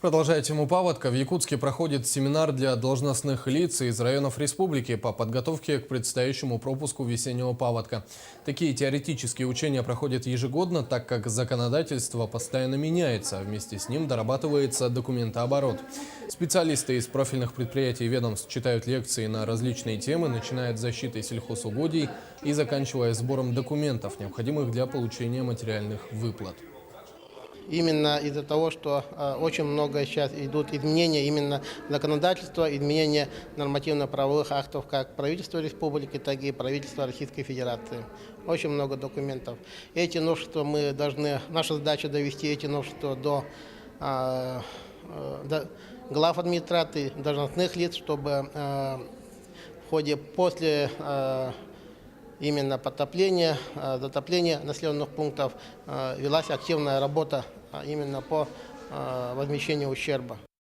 Продолжая тему паводка, в Якутске проходит семинар для должностных лиц из районов республики по подготовке к предстоящему пропуску весеннего паводка. Такие теоретические учения проходят ежегодно, так как законодательство постоянно меняется, а вместе с ним дорабатывается документооборот. Специалисты из профильных предприятий и ведомств читают лекции на различные темы, начиная от защиты сельхозугодий и заканчивая сбором документов, необходимых для получения материальных выплат. Именно из-за того, что очень много сейчас идут изменения именно законодательства, изменения нормативно-правовых актов как правительства республики, так и правительства Российской Федерации. Очень много документов. Эти новшества мы должны, наша задача довести эти новшества до глав администрации, должностных лиц, чтобы в ходе после именно потопления, затопления населенных пунктов велась активная работа именно по возмещению ущерба.